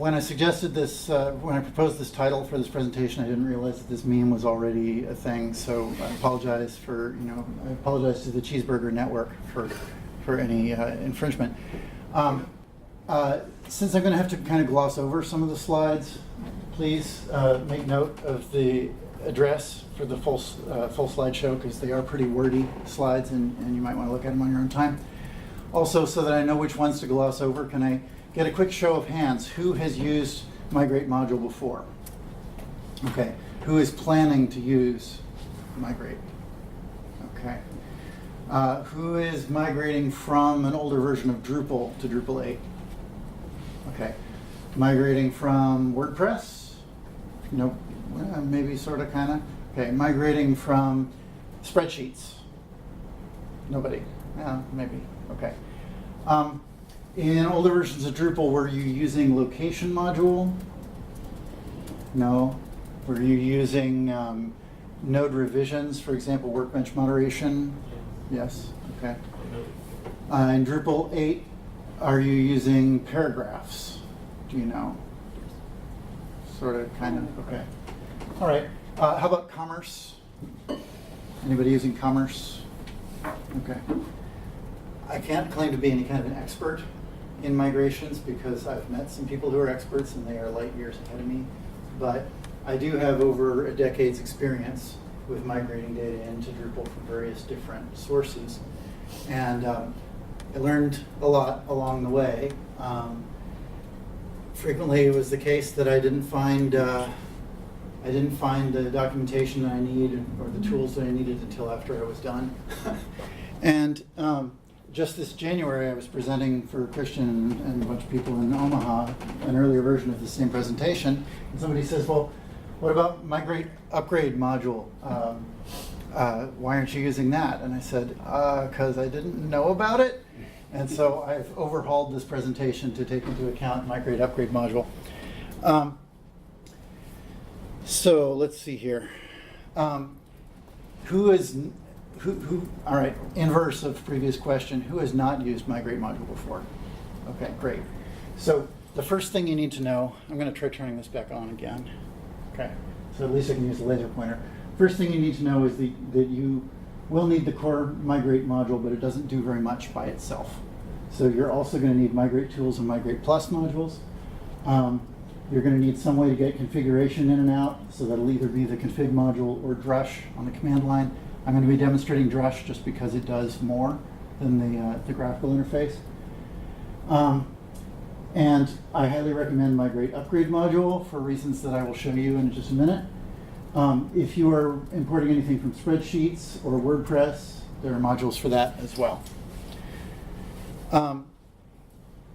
when I suggested this, when I proposed this title for this presentation, I didn't realize that this meme was already a thing. So I apologize for, I apologize to the Cheeseburger Network for any infringement. Since I'm going to have to kind of gloss over some of the slides, please make note of the address for the full slideshow, because they are pretty wordy slides, and you might want to look at them on your own time. Also, so that I know which ones to gloss over, can I get a quick show of hands? Who has used Migrate module before? Okay. Who is planning to use Migrate? Okay. Who is migrating from an older version of Drupal to Drupal 8? Okay. Migrating from WordPress? Nope. Maybe, sort of, kind of. Okay. Migrating from spreadsheets? Nobody. Yeah, maybe. Okay. In older versions of Drupal, were you using location module? No. Were you using node revisions, for example, workbench moderation? Yes. Okay. In Drupal 8, are you using paragraphs? Do you know? Sort of, kind of. Okay. All right. How about commerce? Anybody using commerce? Okay. I can't claim to be any kind of an expert in migrations, because I've met some people who are experts and they are light years ahead of me. But I do have over a decade's experience with migrating data into Drupal from various different sources. And I learned a lot along the way. Frequently it was the case that I didn't find the documentation that I needed or the tools that I needed until after I was done. And just this January, I was presenting for Christian and a bunch of people in Omaha an earlier version of the same presentation, and somebody says, "Well, what about Migrate Upgrade module? Why aren't you using that?" And I said, "Because I didn't know about it." And so I've overhauled this presentation to take into account Migrate Upgrade module. So let's see here. All right, inverse of previous question, who has not used Migrate module before? Okay, great. So the first thing you need to know, I'm going to try turning this back on again. Okay, so at least I can use the laser pointer. First thing you need to know is that you will need the core Migrate module, but it doesn't do very much by itself. So you're also going to need Migrate Tools and Migrate Plus modules. You're going to need some way to get configuration in and out, so that'll either be the config module or drush on the command line. I'm going to be demonstrating drush just because it does more than the graphical interface. And I highly recommend Migrate Upgrade module for reasons that I will show you in just a minute. If you are importing anything from spreadsheets or WordPress, there are modules for that as well.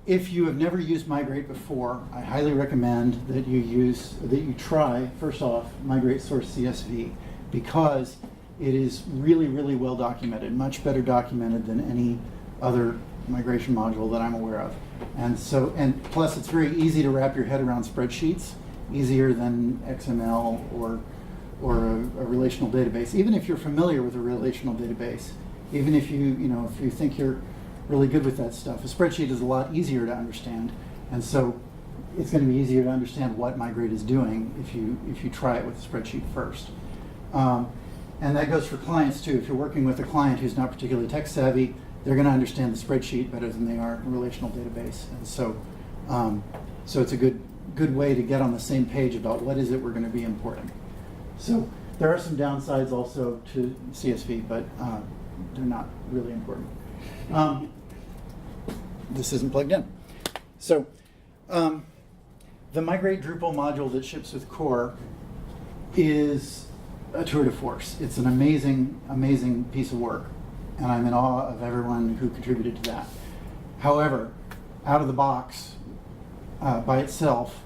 If you have never used Migrate before, I highly recommend that you try, first off, Migrate Source CSV, because it is really, really well documented, much better documented than any other migration module that I'm aware of. And plus it's very easy to wrap your head around spreadsheets, easier than XML or a relational database. Even if you're familiar with a relational database, even if you think you're really good with that stuff, a spreadsheet is a lot easier to understand. And so it's going to be easier to understand what Migrate is doing if you try it with a spreadsheet first. And that goes for clients too. If you're working with a client who's not particularly tech savvy, they're going to understand the spreadsheet better than they are a relational database. And so, so it's a good way to get on the same page about what is it we're going to be importing. So there are some downsides also to CSV, but they're not really important. This isn't plugged in. So the Migrate Drupal module that ships with core is a tour de force. It's an amazing, amazing piece of work, and I'm in awe of everyone who contributed to that. However, out of the box, by itself,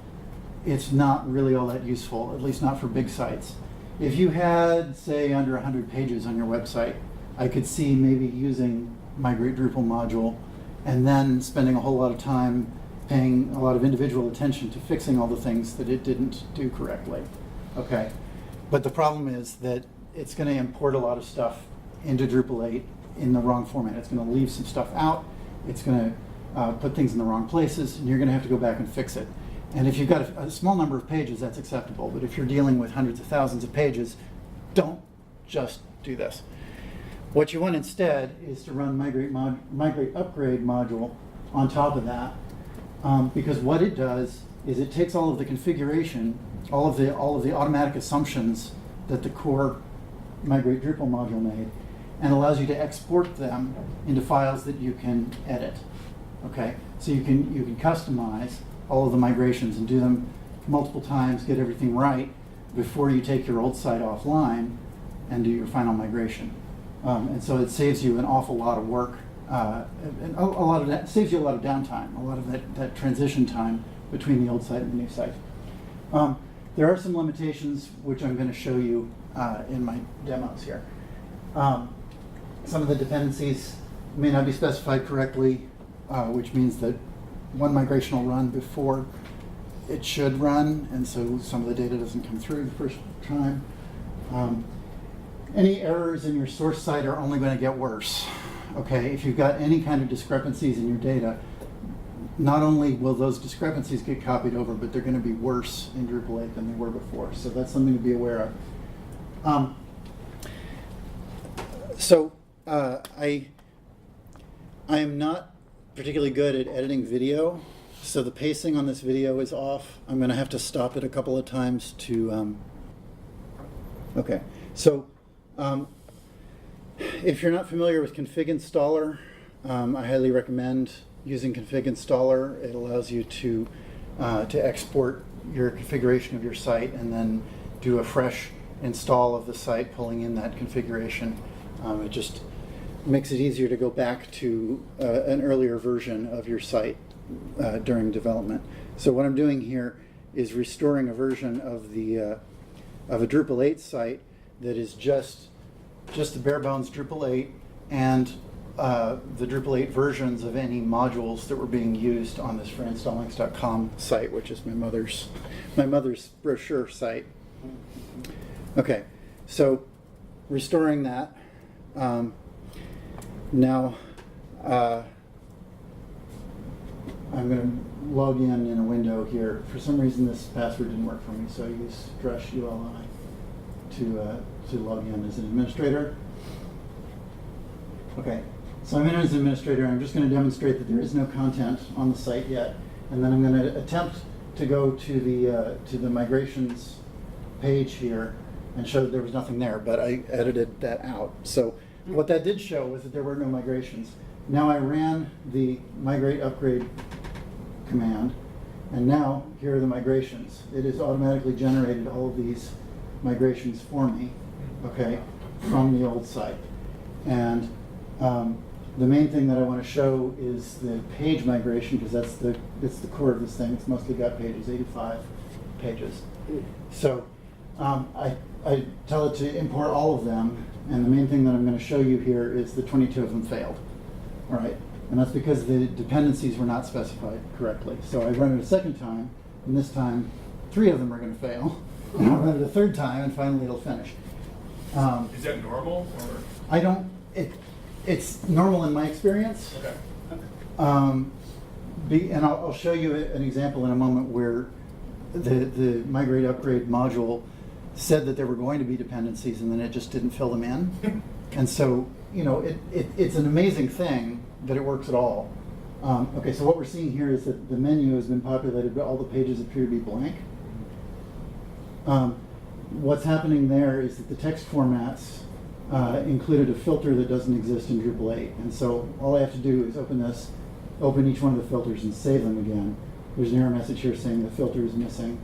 it's not really all that useful, at least not for big sites. If you had, say, under 100 pages on your website, I could see maybe using Migrate Drupal module and then spending a whole lot of time paying a lot of individual attention to fixing all the things that it didn't do correctly. Okay. But the problem is that it's going to import a lot of stuff into Drupal 8 in the wrong format. It's going to leave some stuff out. It's going to put things in the wrong places, and you're going to have to go back and fix it. And if you've got a small number of pages, that's acceptable. But if you're dealing with hundreds of thousands of pages, don't just do this. What you want instead is to run migrate upgrade module on top of that, because what it does is it takes all of the configuration, all of the automatic assumptions that the core migrate Drupal module made, and allows you to export them into files that you can edit. Okay, so you can customize all of the migrations and do them multiple times, get everything right before you take your old site offline and do your final migration. And so it saves you an awful lot of work, and a lot of that saves you a lot of downtime, a lot of that transition time between the old site and the new site. There are some limitations which I'm going to show you in my demos here. Some of the dependencies may not be specified correctly, which means that one migration will run before it should run, and so some of the data doesn't come through the first time. Any errors in your source site are only going to get worse. Okay, if you've got any kind of discrepancies in your data, not only will those discrepancies get copied over, but they're going to be worse in Drupal 8 than they were before. So that's something to be aware of. I am not particularly good at editing video, so the pacing on this video is off. I'm going to have to stop it a couple of times to. Okay, so if you're not familiar with config installer, I highly recommend using config installer. It allows you to export your configuration of your site and then do a fresh install of the site, pulling in that configuration. It just makes it easier to go back to an earlier version of your site during development. So what I'm doing here is restoring a version of a Drupal 8 site that is just the bare bones Drupal 8 and the Drupal 8 versions of any modules that were being used on this Stallings.com site, which is my mother's brochure site. Okay, so restoring that. Now I'm going to log in a window here. For some reason this password didn't work for me, so I use drush ULI to log in as an administrator. Okay, so I'm in as an administrator. I'm just going to demonstrate that there is no content on the site yet, and then I'm going to attempt to go to the migrations page here and show that there was nothing there, but I edited that out. So what that did show was that there were no migrations. Now I ran the migrate upgrade command, and now here are the migrations. It has automatically generated all of these migrations for me, okay, from the old site. And the main thing that I want to show is the page migration, because it's the core of this thing. It's mostly got pages, 85 pages. So I tell it to import all of them, and the main thing that I'm going to show you here is the 22 of them failed. All right, and that's because the dependencies were not specified correctly. So I run it a second time, and this time 3 of them are going to fail. And I'll run it a third time, and finally it'll finish. Is that normal? Or? It's normal in my experience. Okay. And I'll show you an example in a moment where the migrate upgrade module said that there were going to be dependencies, and then it just didn't fill them in. And so, it's an amazing thing that it works at all. Okay, so what we're seeing here is that the menu has been populated, but all the pages appear to be blank. What's happening there is that the text formats included a filter that doesn't exist in Drupal 8. And so all I have to do is open each one of the filters and save them again. There's an error message here saying the filter is missing.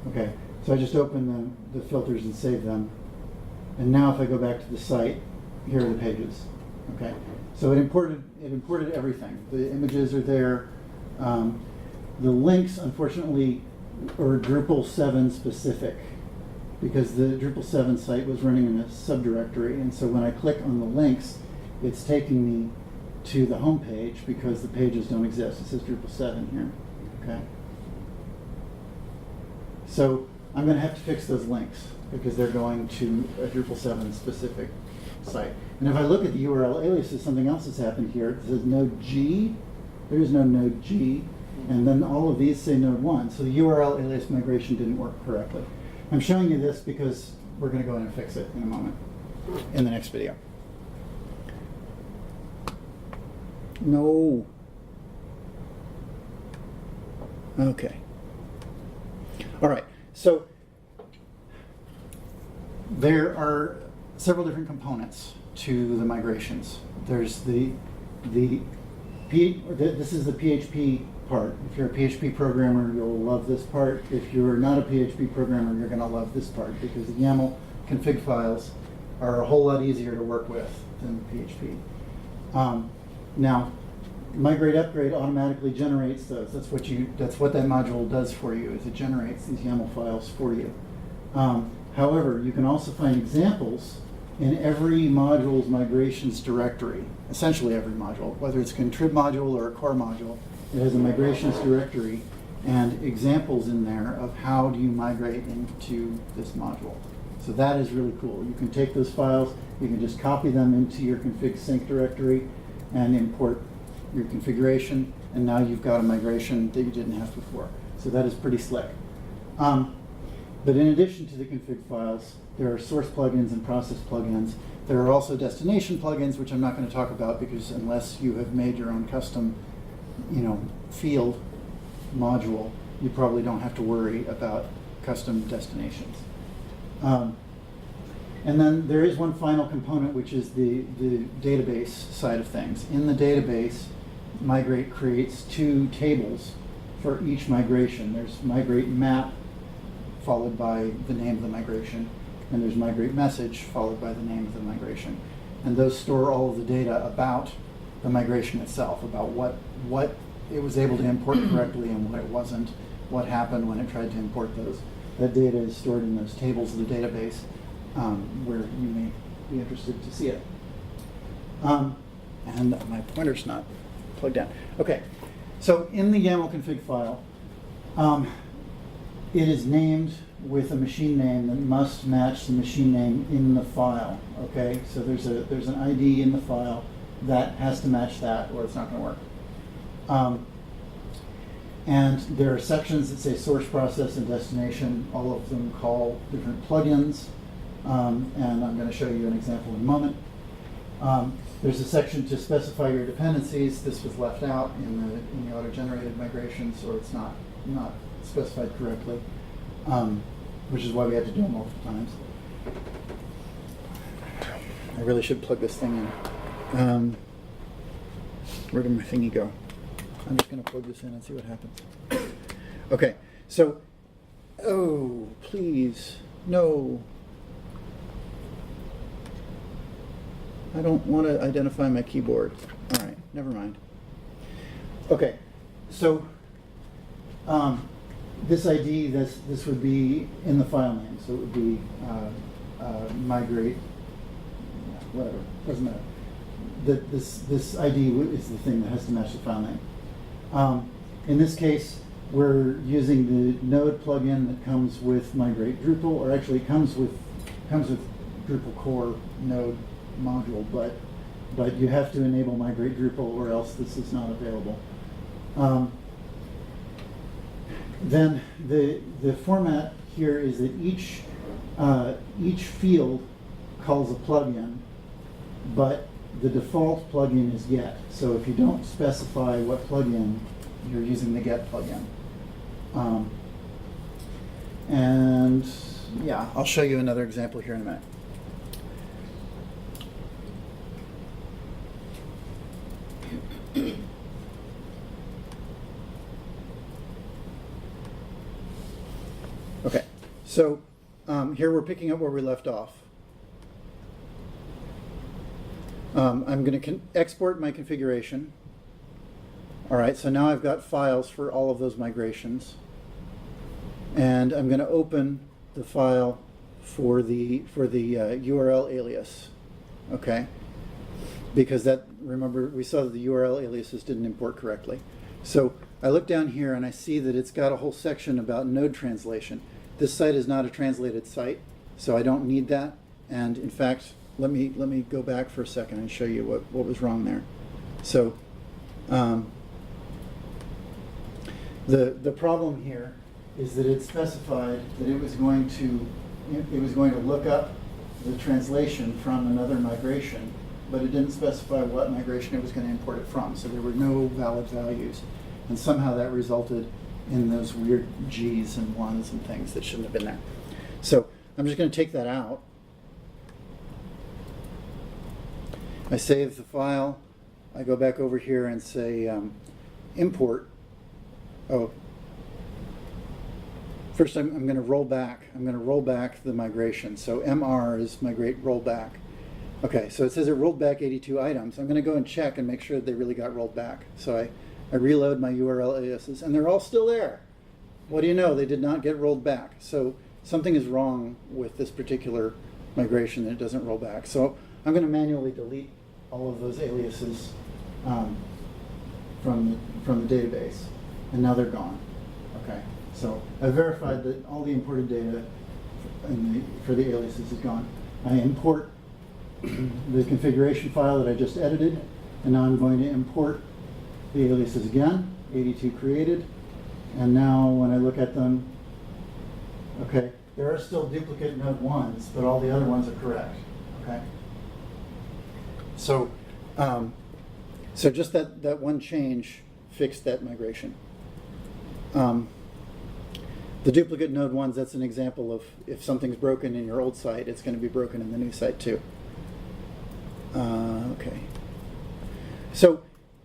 Okay, so I just open the filters and save them. And now if I go back to the site, here are the pages. Okay, so it imported everything. The images are there. The links, unfortunately, are Drupal 7 specific, because the Drupal 7 site was running in a subdirectory, and so when I click on the links, it's taking me to the home page because the pages don't exist. It says Drupal 7 here. Okay. So I'm going to have to fix those links because they're going to a Drupal 7 specific site. And if I look at the URL aliases, something else has happened here. It says node G. There is no node G. And then all of these say node 1. So the URL alias migration didn't work correctly. I'm showing you this because we're going to go in and fix it in a moment in the next video. No. Okay. All right. So there are several different components to the migrations. There's this is the PHP part. If you're a PHP programmer, you'll love this part. If you're not a PHP programmer, you're going to love this part because the YAML config files are a whole lot easier to work with than PHP. Now, migrate upgrade automatically generates those. That's what that module does for you. Is it generates these YAML files for you. However, you can also find examples in every module's migrations directory. Essentially every module, whether it's a contrib module or a core module, it has a migrations directory and examples in there of how do you migrate into this module. So that is really cool. You can take those files, you can just copy them into your config sync directory and import your configuration, and now you've got a migration that you didn't have before. So that is pretty slick. But in addition to the config files, there are source plugins and process plugins. There are also destination plugins, which I'm not going to talk about because unless you have made your own custom, field module, you probably don't have to worry about custom destinations. And then there is one final component, which is the database side of things. In the database, Migrate creates two tables for each migration. There's migrate map followed by the name of the migration, and there's migrate message followed by the name of the migration. And those store all of the data about the migration itself, about what it was able to import correctly and what it wasn't, what happened when it tried to import those. That data is stored in those tables of the database where you may be interested to see it. And my pointer's not plugged in. Okay, so in the YAML config file, it is named with a machine name that must match the machine name in the file. Okay, so there's an ID in the file that has to match that, or it's not going to work. And there are sections that say source, process, and destination. All of them call different plugins, and I'm going to show you an example in a moment. There's a section to specify your dependencies. This was left out in the auto-generated migration, so it's not specified correctly, which is why we had to do it multiple times. I really should plug this thing in. Where did my thingy go? I'm just going to plug this in and see what happens. Okay, so, oh, please, no. I don't want to identify my keyboard. All right, never mind. Okay, so this ID, this would be in the file name, so it would be migrate, whatever, doesn't matter. This ID is the thing that has to match the file name. In this case, we're using the Node plugin that comes with Migrate Drupal, or actually it comes with Drupal core Node module, but you have to enable Migrate Drupal or else this is not available. Then the format here is that each field calls a plugin, but the default plugin is get. So if you don't specify what plugin, you're using the get plugin. And yeah, I'll show you another example here in a minute. Okay, so here we're picking up where we left off. I'm going to export my configuration. All right, so now I've got files for all of those migrations. And I'm going to open the file for the URL alias, okay? Because remember, we saw that the URL aliases didn't import correctly. So I look down here and I see that it's got a whole section about node translation. This site is not a translated site, so I don't need that. And in fact, let me go back for a second and show you what was wrong there. So The problem here is that it specified that it was going to look up the translation from another migration, but it didn't specify what migration it was going to import it from. So there were no valid values, and somehow that resulted in those weird G's and 1s and things that shouldn't have been there. So I'm just going to take that out. I save the file. I go back over here and say import. Oh, first I'm going to roll back. I'm going to roll back the migration. So MR is migrate rollback. Okay, so it says it rolled back 82 items. I'm going to go and check and make sure that they really got rolled back. So I reload my URL aliases, and they're all still there. What do you know? They did not get rolled back. So something is wrong with this particular migration that it doesn't roll back. So I'm going to manually delete all of those aliases from the database, and now they're gone. Okay, so I verified that all the imported data for the aliases is gone. I import the configuration file that I just edited, and now I'm going to import the aliases again, 82 created, and now when I look at them, okay, there are still duplicate node 1s, but all the other ones are correct. Okay. So, so just that one change fixed that migration. The duplicate node 1s, that's an example of if something's broken in your old site, it's going to be broken in the new site too. Okay. So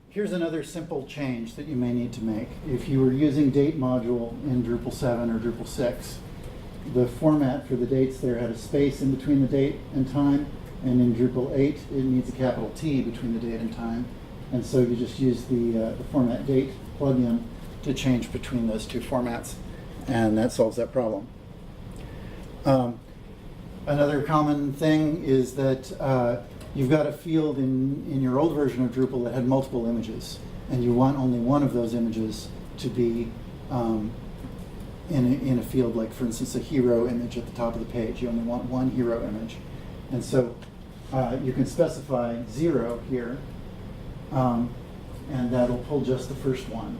here's another simple change that you may need to make. If you were using date module in Drupal 7 or Drupal 6, the format for the dates there had a space in between the date and time, and in Drupal 8 it needs a capital T between the date and time, and so you just use the format date plugin to change between those two formats, and that solves that problem. Another common thing is that you've got a field in your old version of Drupal that had multiple images, and you want only one of those images to be in a field, like for instance a hero image at the top of the page. You only want one hero image, and so you can specify 0 here, and that'll pull just the first one.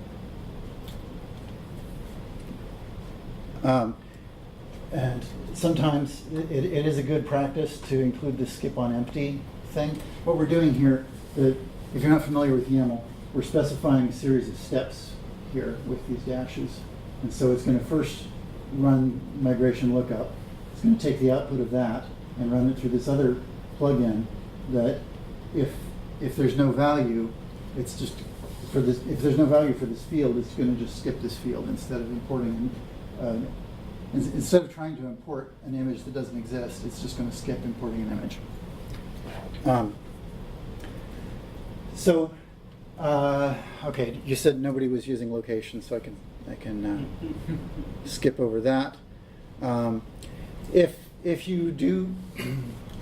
And sometimes it is a good practice to include the skip on empty thing. What we're doing here, if you're not familiar with YAML, we're specifying a series of steps here with these dashes. And so it's going to first run migration lookup. It's going to take the output of that and run it through this other plugin that if there's no value, it's just for this. If there's no value for this field, it's going to just skip this field instead of importing. Instead of trying to import an image that doesn't exist, it's just going to skip importing an image. Okay, you said nobody was using location, so I can skip over that. If you do,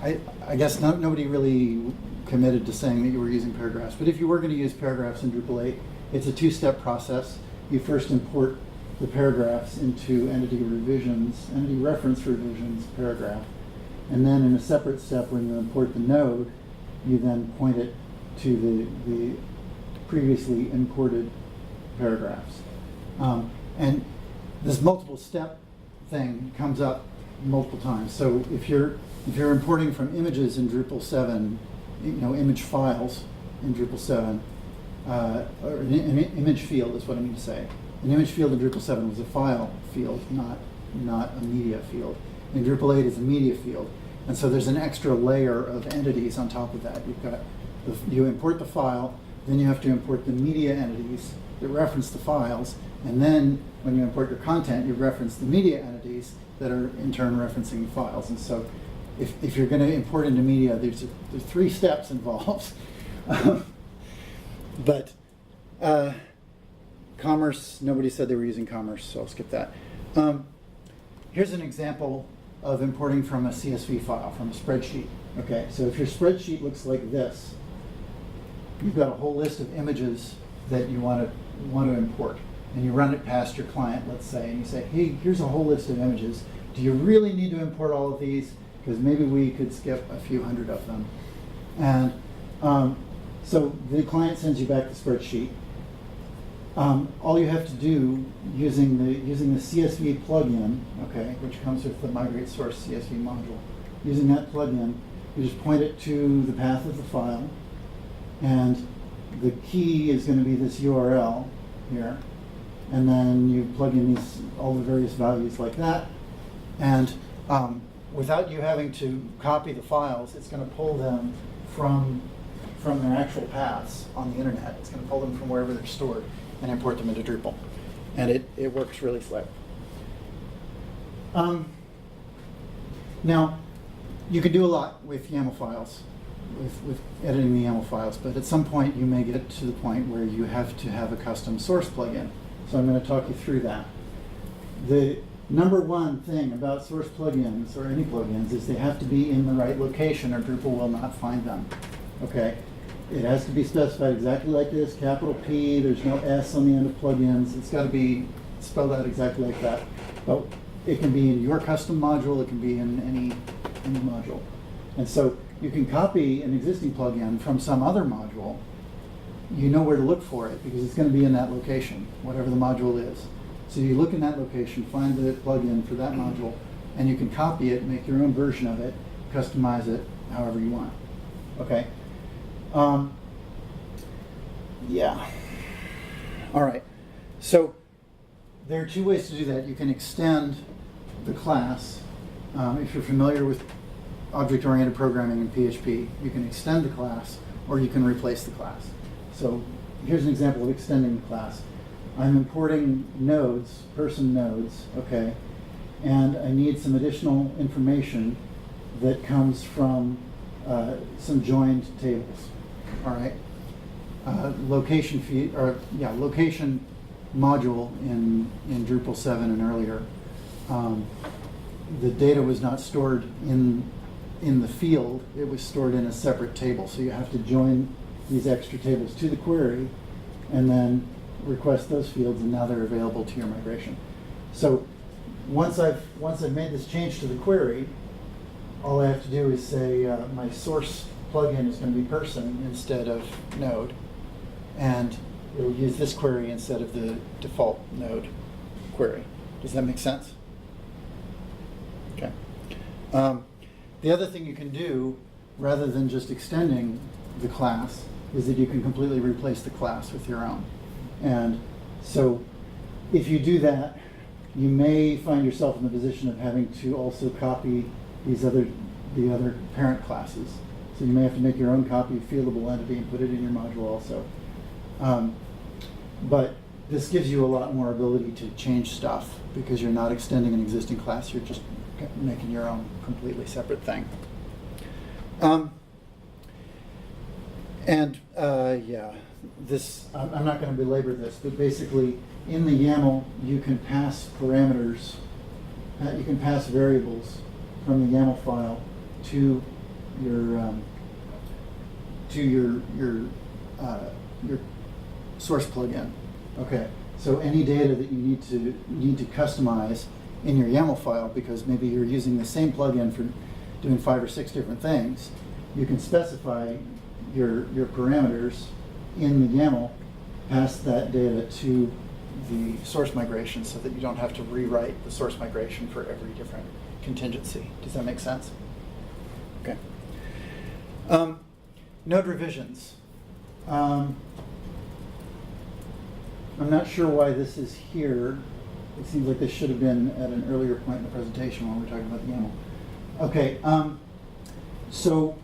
I guess nobody really committed to saying that you were using paragraphs, but if you were going to use paragraphs in Drupal 8, it's a two-step process. You first import the paragraphs into entity reference revisions paragraph, and then in a separate step, when you import the node, you then point it to the previously imported paragraphs. And this multiple step thing comes up multiple times. So if you're importing from images in Drupal 7, image files in Drupal 7, or an image field is what I mean to say. An image field in Drupal 7 was a file field, not a media field. In Drupal 8 it's a media field. And so there's an extra layer of entities on top of that. You import the file, then you have to import the media entities that reference the files, and then when you import your content, you reference the media entities that are in turn referencing the files. And so if you're going to import into media, there's 3 steps involved. But commerce, nobody said they were using commerce, so I'll skip that. Here's an example of importing from a CSV file, from a spreadsheet. Okay, so if your spreadsheet looks like this, you've got a whole list of images that you want to import, and you run it past your client, let's say, and you say, hey, here's a whole list of images. Do you really need to import all of these? Because maybe we could skip a few hundred of them. And so the client sends you back the spreadsheet, all you have to do using the CSV plugin, okay, which comes with the Migrate source CSV module, using that plugin, you just point it to the path of the file, and the key is going to be this URL here, and then you plug in all the various values like that, and without you having to copy the files, it's going to pull them from their actual paths on the internet. It's going to pull them from wherever they're stored and import them into Drupal. And it works really slick. Now, you can do a lot with YAML files, with editing the YAML files, but at some point you may get to the point where you have to have a custom source plugin. So I'm going to talk you through that. The number one thing about source plugins, or any plugins, is they have to be in the right location or Drupal will not find them. Okay? It has to be specified exactly like this, capital P, there's no S on the end of plugins. It's got to be spelled out exactly like that. But it can be in your custom module, it can be in any module. And so you can copy an existing plugin from some other module. You know where to look for it because it's going to be in that location, whatever the module is. So you look in that location, find the plugin for that module, and you can copy it, make your own version of it, customize it however you want. Okay? Yeah. All right. So there are two ways to do that. You can extend the class. If you're familiar with object-oriented programming in PHP, you can extend the class or you can replace the class. So here's an example of extending the class. I'm importing nodes, person nodes, okay, and I need some additional information that comes from some joined tables. All right, location module in Drupal 7 and earlier. The data was not stored in the field; it was stored in a separate table. So you have to join these extra tables to the query, and then request those fields, and now they're available to your migration. So once I've made this change to the query, all I have to do is say my source plugin is going to be person instead of node, and it will use this query instead of the default node query. Does that make sense? Okay. The other thing you can do, rather than just extending the class, is that you can completely replace the class with your own. And so if you do that, you may find yourself in the position of having to also copy the other parent classes. So you may have to make your own copy of fieldable entity and put it in your module also. But this gives you a lot more ability to change stuff because you're not extending an existing class, you're just making your own completely separate thing. Yeah, this, I'm not going to belabor this, but basically in the YAML you can pass parameters, you can pass variables from the YAML file to your source plugin. Okay, so any data that you need to customize in your YAML file, because maybe you're using the same plugin for doing 5 or 6 different things, you can specify your parameters in the YAML, pass that data to the source migration so that you don't have to rewrite the source migration for every different contingency. Does that make sense? Okay. Node revisions. I'm not sure why this is here. It seems like this should have been at an earlier point in the presentation when we were talking about the YAML. Okay, so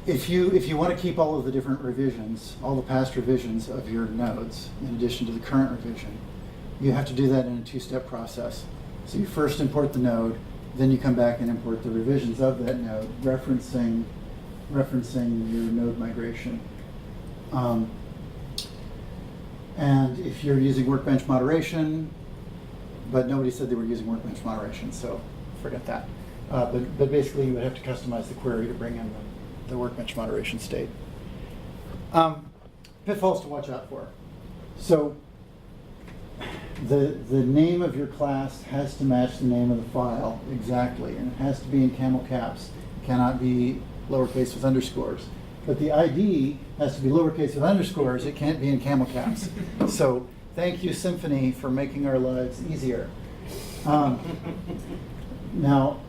if you want to keep all of the different revisions, all the past revisions of your nodes, in addition to the current revision, you have to do that in a 2-step process. So you first import the node, then you come back and import the revisions of that node, referencing your node migration. And if you're using Workbench moderation, but nobody said they were using Workbench moderation, so forget that. But basically you would have to customize the query to bring in the Workbench moderation state. Pitfalls to watch out for. So the name of your class has to match the name of the file exactly, and it has to be in camel caps. It cannot be lowercase with underscores. but the ID has to be lowercase with underscores. It can't be in camel caps. So thank you, Symfony, for making our lives easier. Now,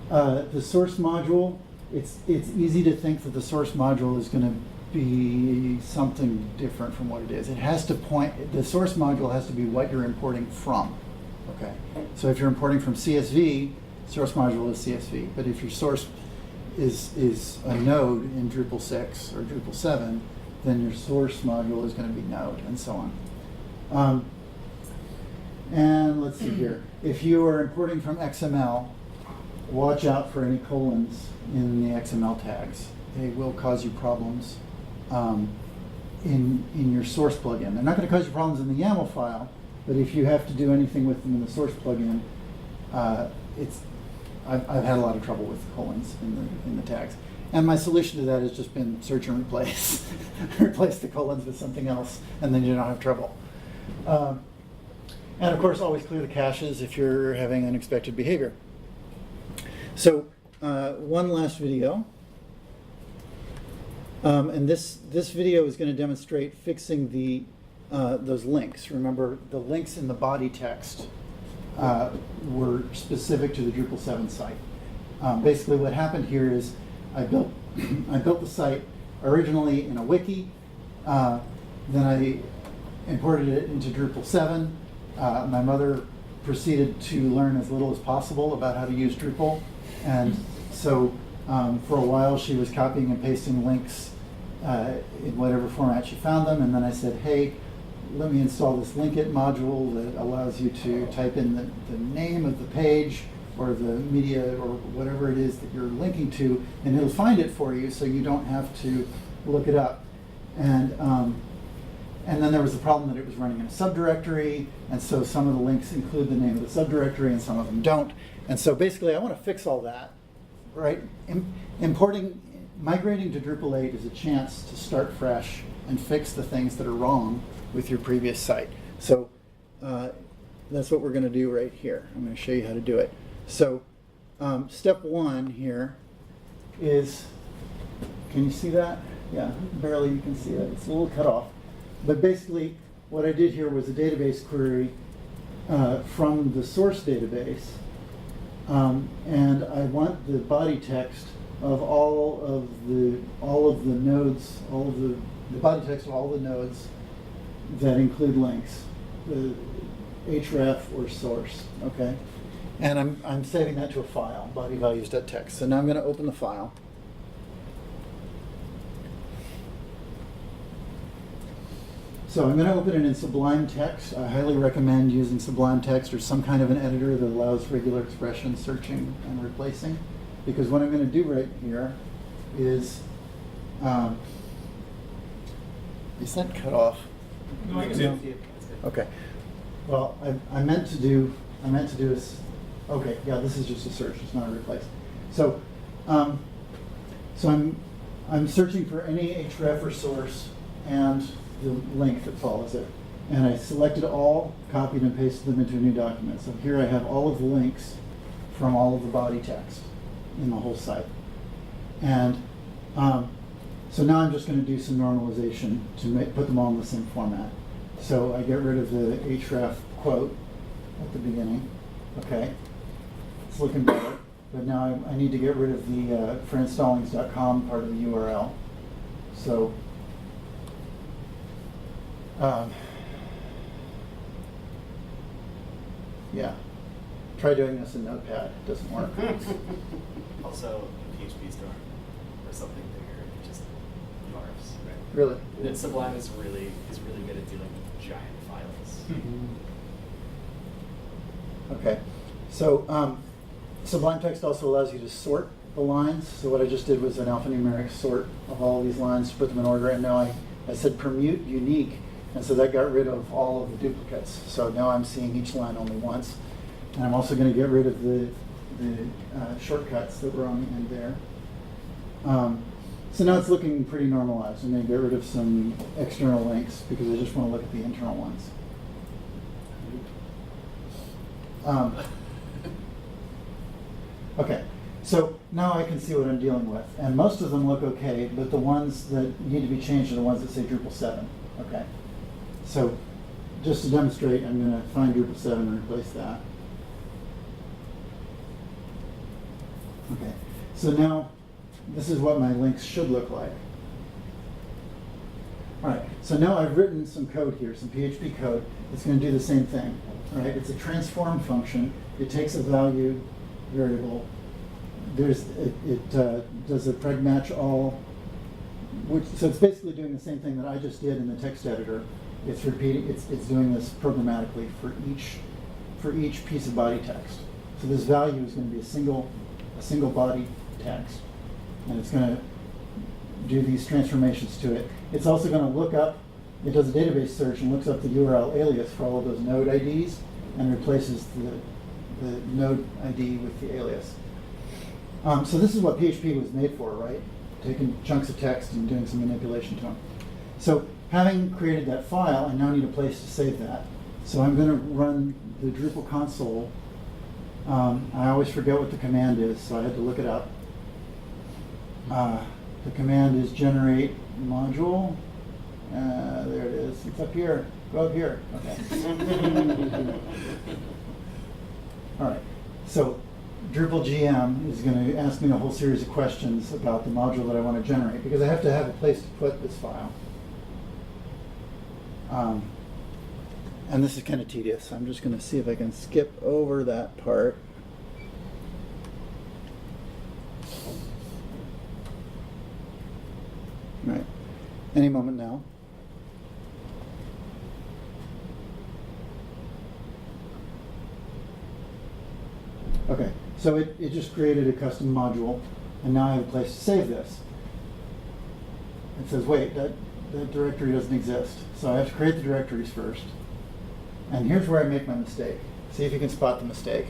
the source module, it's easy to think that the source module is going to be something different from what it is. It has to point, the source module has to be what you're importing from. Okay, so if you're importing from CSV, source module is CSV. But if your source is a node in Drupal 6 or Drupal 7, then your source module is going to be node, and so on. And let's see here. If you are importing from XML, watch out for any colons in the XML tags. They will cause you problems in your source plugin. They're not going to cause you problems in the YAML file, but if you have to do anything with them in the source plugin, I've had a lot of trouble with colons in the tags. And my solution to that has just been search and replace. Replace the colons with something else, and then you don't have trouble. And of course, always clear the caches if you're having unexpected behavior. So one last video. And this video is going to demonstrate fixing those links. Remember, the links in the body text were specific to the Drupal 7 site. Basically, what happened here is I built the site originally in a wiki. Then I imported it into Drupal 7. My mother proceeded to learn as little as possible about how to use Drupal, and so for a while she was copying and pasting links in whatever format she found them, and then I said, hey, let me install this link it module that allows you to type in the name of the page or the media or whatever it is that you're linking to, and it'll find it for you so you don't have to look it up. And then there was the problem that it was running in a subdirectory, and so some of the links include the name of the subdirectory and some of them don't. And so basically I want to fix all that, right? Migrating to Drupal 8 is a chance to start fresh and fix the things that are wrong with your previous site. So that's what we're going to do right here. I'm going to show you how to do it. So step one here is, can you see that? Yeah, barely you can see that. It's a little cut off. But basically, what I did here was a database query from the source database, and I want the body text of all of the nodes, the body text of all the nodes that include links, the href or source. Okay, and I'm saving that to a file, bodyvalues.txt. So now I'm going to open the file. So I'm going to open it in Sublime Text. I highly recommend using Sublime Text or some kind of an editor that allows regular expression searching and replacing. Because what I'm going to do right here is that cut off? No, I can see it. Okay. Well, I meant to do this. Okay, yeah, this is just a search. It's not a replace. So, I'm searching for any href or source and the link that follows it. And I selected all, copied and pasted them into a new document. So here I have all of the links from all of the body text in the whole site. And so now I'm just going to do some normalization to put them all in the same format. So I get rid of the href quote at the beginning. Okay, it's looking better. But now I need to get rid of the franstallings.com part of the URL. So yeah, try doing this in Notepad. It doesn't work. Also, a PHP store or something bigger, it just yarfs, right? Really? And Sublime is really good at dealing with giant files. Okay, so Sublime Text also allows you to sort the lines. So what I just did was an alphanumeric sort of all these lines to put them in order, and now I said permute unique. And so that got rid of all of the duplicates. So now I'm seeing each line only once. And I'm also going to get rid of the shortcuts that were on the end there. So now it's looking pretty normalized. I'm going to get rid of some external links because I just want to look at the internal ones. Okay, So now I can see what I'm dealing with. And most of them look okay, but the ones that need to be changed are the ones that say Drupal 7. Okay. So just to demonstrate, I'm going to find Drupal 7 and replace that. Okay. So now this is what my links should look like. All right, so now I've written some code here, some PHP code. It's going to do the same thing. All right, it's a transform function. It takes a value variable. It does a preg match all, so it's basically doing the same thing that I just did in the text editor. It's repeating. It's doing this programmatically for each piece of body text. So this value is going to be a single body text, and it's going to do these transformations to it. It's also going to look up, it does a database search and looks up the URL alias for all of those node IDs and replaces the node ID with the alias. So this is what PHP was made for, right? Taking chunks of text and doing some manipulation to them. So having created that file, I now need a place to save that. So I'm going to run the Drupal console. I always forget what the command is, so I had to look it up. The command is generate module. There it is. It's up here. Go up here. Okay. All right. So Drupal GM is going to ask me a whole series of questions about the module that I want to generate, because I have to have a place to put this file. And this is kind of tedious. I'm just going to see if I can skip over that part. All right. Any moment now. Okay, so it just created a custom module, and now I have a place to save this. It says, wait, that directory doesn't exist. So I have to create the directories first. And here's where I make my mistake. See if you can spot the mistake.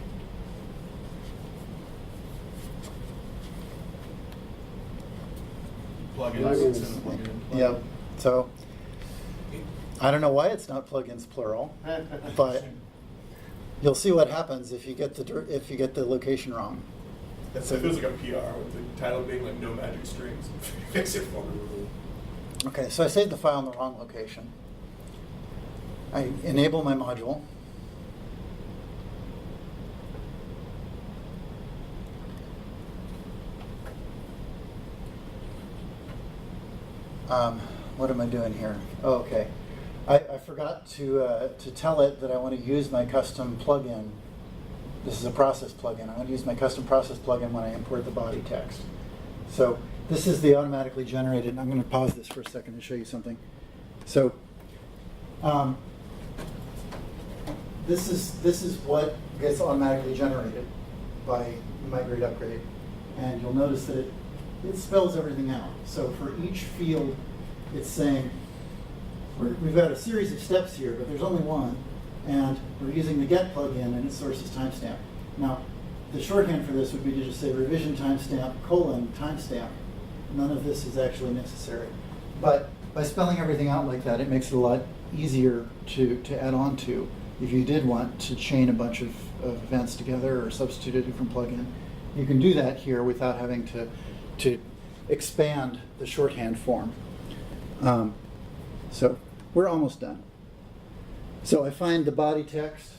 Plugins. Yep. So I don't know why it's not plugins plural, but you'll see what happens if you get the location wrong. That feels like a PR with the title being like no magic strings. Fix it for me. Okay, so I saved the file in the wrong location. I enable my module. What am I doing here? Oh, okay. I forgot to tell it that I want to use my custom plugin. This is a process plugin. I want to use my custom process plugin when I import the body text. So this is the automatically generated. I'm going to pause this for a second to show you something. So this is what gets automatically generated by Migrate Upgrade, and you'll notice that it spells everything out. So for each field, it's saying we've got a series of steps here, but there's only one, and we're using the get plugin, and it sources timestamp. Now, the shorthand for this would be to just say revision timestamp : timestamp. None of this is actually necessary, but by spelling everything out like that, it makes it a lot easier to add on to if you did want to chain a bunch of events together or substitute a different plugin. You can do that here without having to expand the shorthand form. So we're almost done. So I find the body text.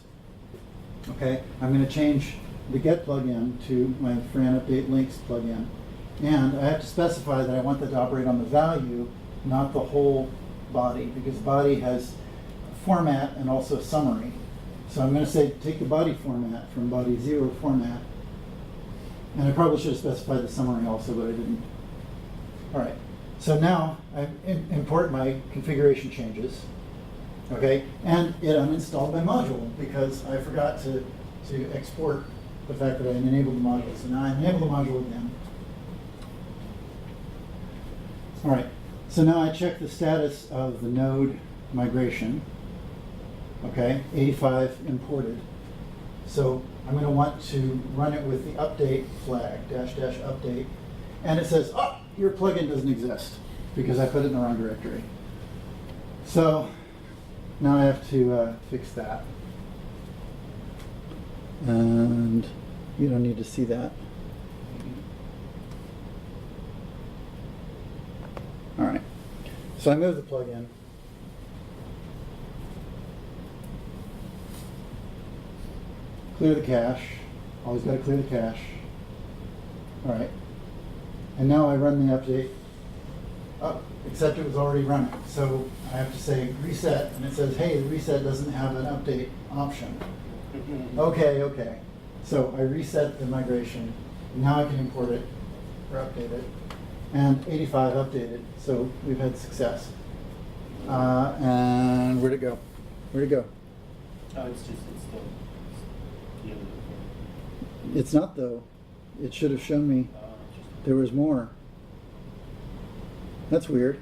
Okay, I'm going to change the get plugin to my Fran update links plugin, and I have to specify that I want that to operate on the value, not the whole body, because body has format and also summary. So I'm going to say take the body format from body 0 format, and I probably should have specified the summary also, but I didn't. All right, so now I import my configuration changes, okay, and it uninstalled my module because I forgot to export the fact that I enabled the module. So now I enable the module again. All right, so now I check the status of the node migration. Okay, 85 imported. So I'm going to want to run it with the update flag, -- update. And it says, oh, your plugin doesn't exist because I put it in the wrong directory. So now I have to fix that. And you don't need to see that. So I moved the plugin. Clear the cache. Always got to clear the cache. All right. And now I run the update. Oh, except it was already running. So I have to say reset, and it says, hey, the reset doesn't have an update option. Okay. So I reset the migration. Now I can import it or update it. And 85 updated, so we've had success. And where'd it go? Where'd it go? Oh, it's still the end of the recording. It's not though. It should have shown me there was more. That's weird.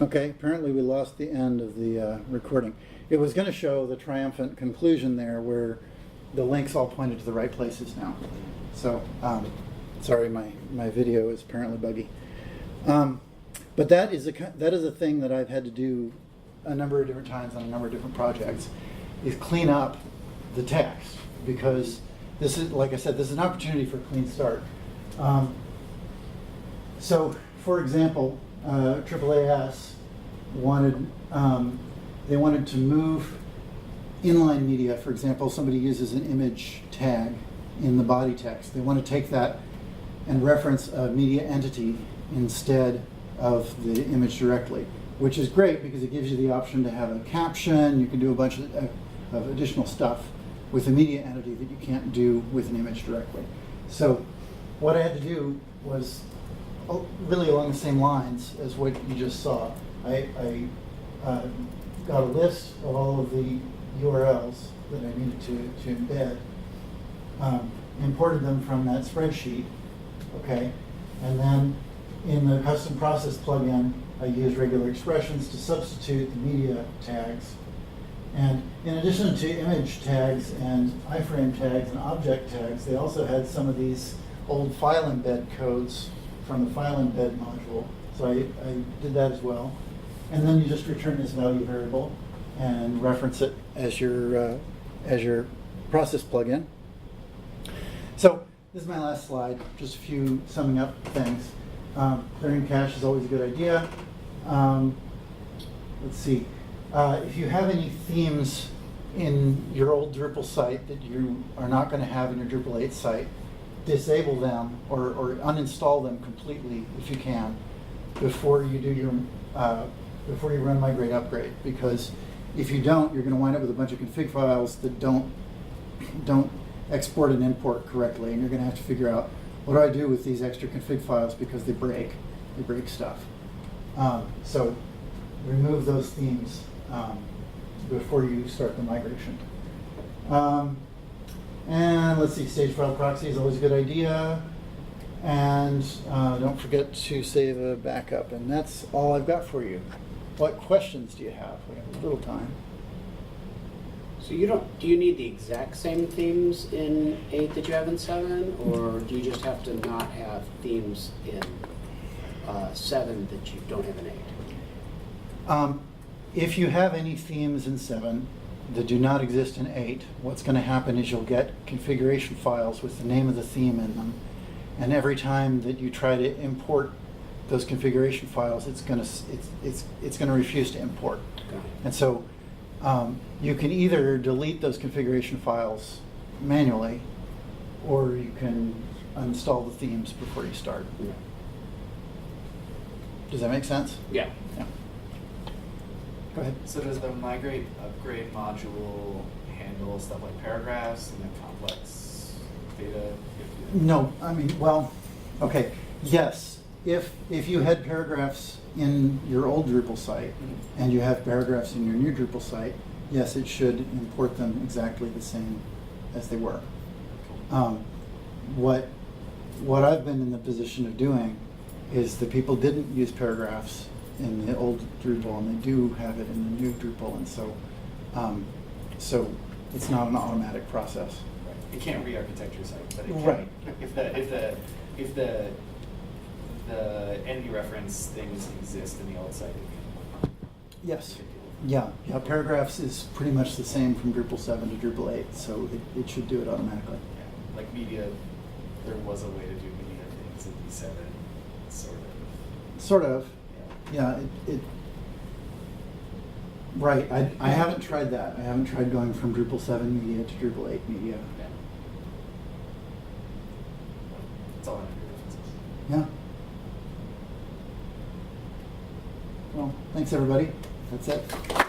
Okay, apparently we lost the end of the recording. It was going to show the triumphant conclusion there where the links all pointed to the right places now. So, sorry, my video is apparently buggy. But that is a thing that I've had to do a number of different times on a number of different projects, is clean up the text, because this is, like I said, this is an opportunity for a clean start. So, for example, AAAS wanted they wanted to move inline media. For example, somebody uses an image tag in the body text. They want to take that and reference a media entity instead of the image directly, which is great because it gives you the option to have a caption. You can do a bunch of additional stuff with a media entity that you can't do with an image directly. So what I had to do was really along the same lines as what you just saw. I got a list of all of the URLs that I needed to embed, imported them from that spreadsheet, okay? And then in the custom process plugin, I used regular expressions to substitute the media tags. And in addition to image tags and iframe tags and object tags, they also had some of these old file embed codes from the file embed module. So I did that as well. And then you just return this value variable and reference it as your process plugin. So this is my last slide, just a few summing up things. Clearing cache is always a good idea. Let's see. If you have any themes in your old Drupal site that you are not going to have in your Drupal 8 site, disable them or uninstall them completely if you can before you do your before you run migrate upgrade, because if you don't, you're going to wind up with a bunch of config files that don't export and import correctly, and you're going to have to figure out, what do I do with these extra config files, because they break stuff. So remove those themes before you start the migration. And let's see, stage file proxy is always a good idea. And don't forget to save a backup. And that's all I've got for you. What questions do you have? We have a little time. So do you need the exact same themes in 8 that you have in 7, or do you just have to not have themes in 7 that you don't have in 8? If you have any themes in 7 that do not exist in 8, what's going to happen is you'll get configuration files with the name of the theme in them, and every time that you try to import those configuration files, it's going to refuse to import. Okay. And so you can either delete those configuration files manually, or you can uninstall the themes before you start. Yeah. Does that make sense? Yeah. Yeah. Go ahead. So does the migrate upgrade module handle stuff like paragraphs and then complex data? No, I mean, well, okay, yes. If you had paragraphs in your old Drupal site and you have paragraphs in your new Drupal site, yes, it should import them exactly the same as they were. What I've been in the position of doing is that people didn't use paragraphs in the old Drupal, and they do have it in the new Drupal, and so it's not an automatic process. Right. You can't re-architect your site, but it can. Right. If the ND reference things exist in the old site, it can. Yes. Yeah. Paragraphs is pretty much the same from Drupal 7 to Drupal 8, so it should do it automatically. Yeah. Like media, there was a way to do media things in V7, sort of. Sort of. Yeah, right, I haven't tried that. I haven't tried going from Drupal 7 media to Drupal 8 media. Yeah. That's all I know. Yeah. Well, thanks everybody. That's it.